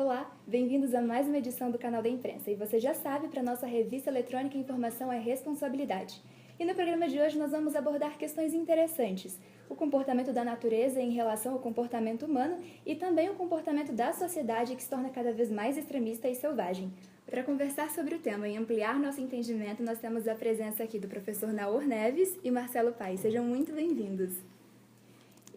Olá, bem-vindos a mais uma edição do Canal da Imprensa. E você já sabe, para nossa revista eletrônica Informação é Responsabilidade. E no programa de hoje nós vamos abordar questões interessantes. O comportamento da natureza em relação ao comportamento humano e também o comportamento da sociedade que se torna cada vez mais extremista e selvagem. Para conversar sobre o tema e ampliar nosso entendimento, nós temos a presença aqui do professor Naor Neves e Marcelo Paes. Sejam muito bem-vindos.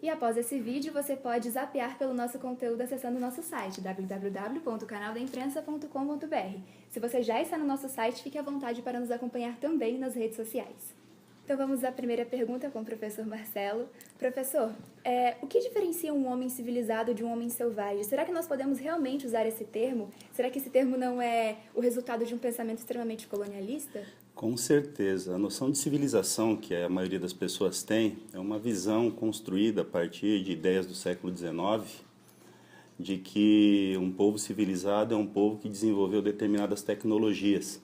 E após esse vídeo, você pode zapear pelo nosso conteúdo acessando o nosso site, www.canaldaimprensa.com.br. Se você já está no nosso site, fique à vontade para nos acompanhar também nas redes sociais. Então vamos à primeira pergunta com o professor Marcelo. Professor, o que diferencia um homem civilizado de um homem selvagem? Será que nós podemos realmente usar esse termo? Será que esse termo não é o resultado de um pensamento extremamente colonialista? Com certeza. A noção de civilização que a maioria das pessoas tem é uma visão construída a partir de ideias do século XIX, de que um povo civilizado é um povo que desenvolveu determinadas tecnologias,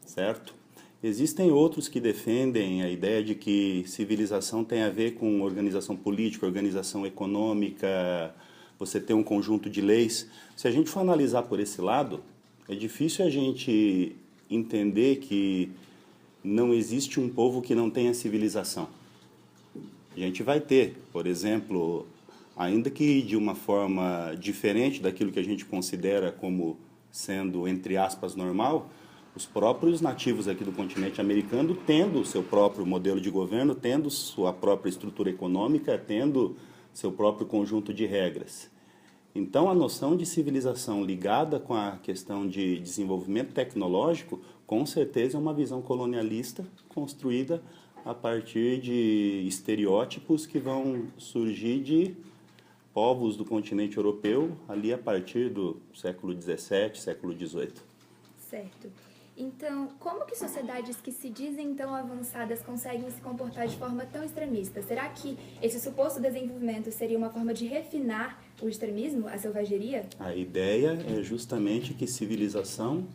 certo? Existem outros que defendem a ideia de que civilização tem a ver com organização política, organização econômica, você ter um conjunto de leis. Se a gente for analisar por esse lado, é difícil a gente entender que não existe um povo que não tenha civilização. A gente vai ter, por exemplo, ainda que de uma forma diferente daquilo que a gente considera como sendo, entre aspas, normal, os próprios nativos aqui do continente americano tendo o seu próprio modelo de governo, tendo sua própria estrutura econômica, tendo seu próprio conjunto de regras. Então, a noção de civilização ligada com a questão de desenvolvimento tecnológico, com certeza é uma visão colonialista construída a partir de estereótipos que vão surgir de povos do continente europeu ali a partir do século XVII, século XVIII. Certo. Então, como que sociedades que se dizem tão avançadas conseguem se comportar de forma tão extremista? Será que esse suposto desenvolvimento seria uma forma de refinar o extremismo, a selvageria? A ideia é justamente que civilização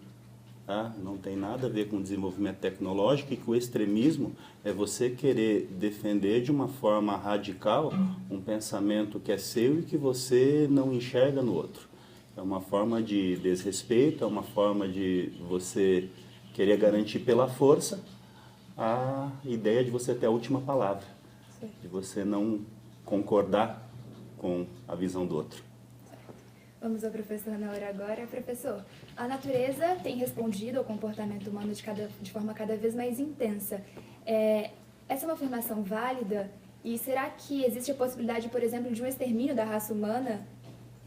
não tem nada a ver com desenvolvimento tecnológico e que o extremismo é você querer defender de uma forma radical um pensamento que é seu e que você não enxerga no outro. É uma forma de desrespeito, é uma forma de você querer garantir pela força a ideia de você ter a última palavra, de você não concordar com a visão do outro. Vamos ao professor Naor agora. Professor, a natureza tem respondido ao comportamento humano de forma cada vez mais intensa. Essa é uma afirmação válida? E será que existe a possibilidade, por exemplo, de um extermínio da raça humana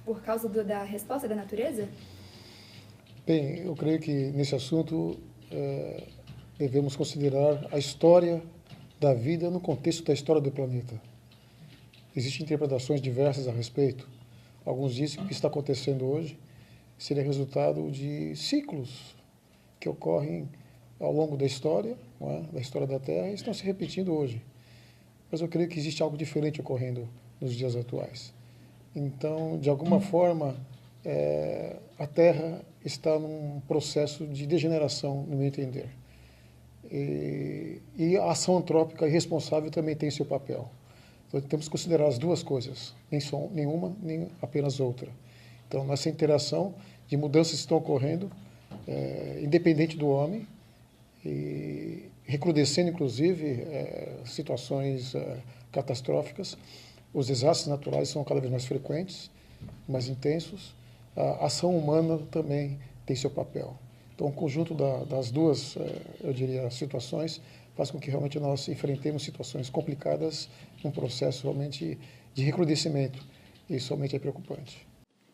por causa da resposta da natureza? Bem, eu creio que nesse assunto devemos considerar a história da vida no contexto da história do planeta. Existem interpretações diversas a respeito. Alguns dizem que o que está acontecendo hoje seria resultado de ciclos que ocorrem ao longo da história, não é? Da história da Terra, e estão se repetindo hoje. Mas eu creio que existe algo diferente ocorrendo nos dias atuais. Então, de alguma forma, a Terra está num processo de degeneração, no meu entender. E a ação antrópica irresponsável também tem seu papel. Então, temos que considerar as duas coisas, nem só nenhuma, nem apenas outra. Então, nessa interação de mudanças que estão ocorrendo, independente do homem, e recrudescendo, inclusive, situações catastróficas. Os desastres naturais são cada vez mais frequentes, mais intensos. A ação humana também tem seu papel. Então, o conjunto das duas, eu diria, situações faz com que realmente nós enfrentemos situações complicadas num processo realmente de recrudescimento. Isso realmente é preocupante.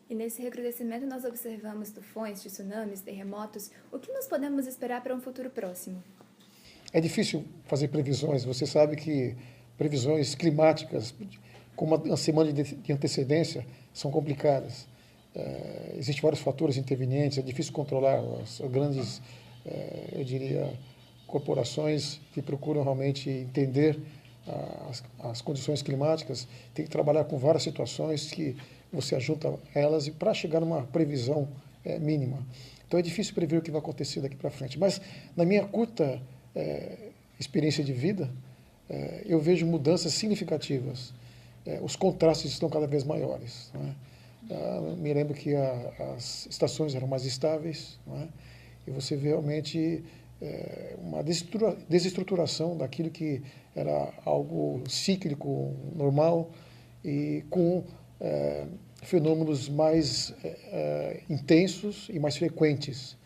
E nesse recrudescimento nós observamos tufões, tsunamis, terremotos. O que nós podemos esperar para um futuro próximo? É difícil fazer previsões. Você sabe que previsões climáticas com uma semana de antecedência são complicadas. Existem vários fatores intervenientes, é difícil controlar as grandes, eu diria, corporações que procuram realmente entender as condições climáticas, tem que trabalhar com várias situações que você ajunta elas para chegar numa previsão mínima. Então é difícil prever o que vai acontecer daqui para frente. Mas na minha curta experiência de vida, eu vejo mudanças significativas. Os contrastes estão cada vez maiores, não é? Me lembro que as estações eram mais estáveis, não é? E você vê realmente uma desestruturação daquilo que era algo cíclico, normal, e com fenômenos mais intensos e mais frequentes,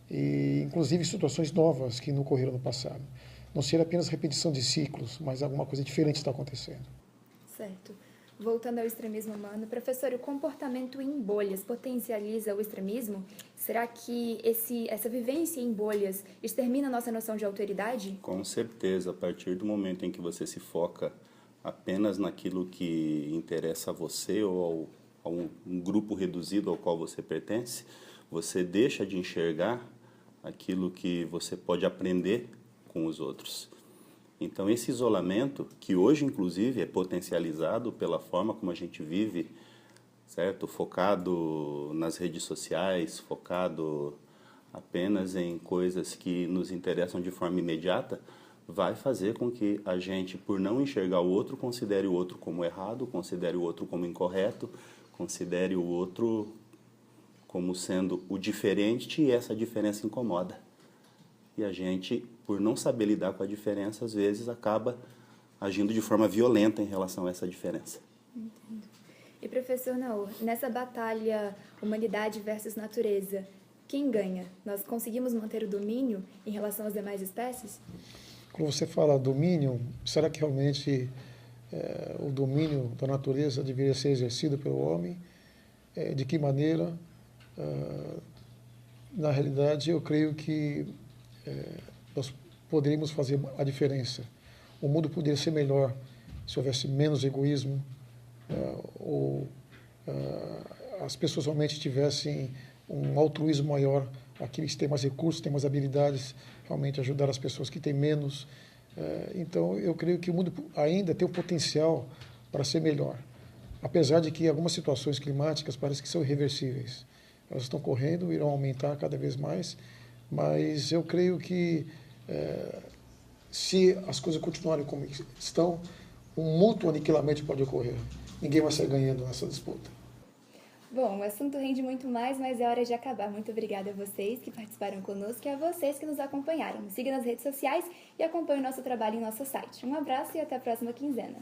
e inclusive situações novas que não ocorreram no passado. Não ser apenas repetição de ciclos, mas alguma coisa diferente está acontecendo. Certo. Voltando ao extremismo humano, professor, o comportamento em bolhas potencializa o extremismo? Será que essa vivência em bolhas extermina a nossa noção de autoridade? Com certeza, a partir do momento em que você se foca apenas naquilo que interessa a você ou a um grupo reduzido ao qual você pertence, você deixa de enxergar aquilo que você pode aprender com os outros. Então, esse isolamento, que hoje, inclusive, é potencializado pela forma como a gente vive, certo? Focado nas redes sociais, focado apenas em coisas que nos interessam de forma imediata, vai fazer com que a gente, por não enxergar o outro, considere o outro como errado, considere o outro como incorreto, considere o outro como sendo o diferente, e essa diferença incomoda. E a gente, por não saber lidar com a diferença, às vezes acaba agindo de forma violenta em relação a essa diferença. Entendo. E professor Naor, nessa batalha humanidade versus natureza, quem ganha? Nós conseguimos manter o domínio em relação às demais espécies? Quando você fala domínio, será que realmente o domínio da natureza deveria ser exercido pelo homem? De que maneira? Na realidade, eu creio que nós poderíamos fazer a diferença. O mundo poderia ser melhor se houvesse menos egoísmo, ou as pessoas realmente tivessem um altruísmo maior, aqueles que têm mais recursos, têm mais habilidades, realmente ajudar as pessoas que têm menos. Então, eu creio que o mundo ainda tem o potencial para ser melhor, apesar de que algumas situações climáticas parecem que são irreversíveis. Elas estão correndo, irão aumentar cada vez mais, mas eu creio que se as coisas continuarem como estão, um mútuo aniquilamento pode ocorrer. Ninguém vai sair ganhando nessa disputa. Bom, o assunto rende muito mais, mas é hora de acabar. Muito obrigada a vocês que participaram conosco e a vocês que nos acompanharam. Nos siga nas redes sociais e acompanhe o nosso trabalho em nosso site. Um abraço e até a próxima quinzena.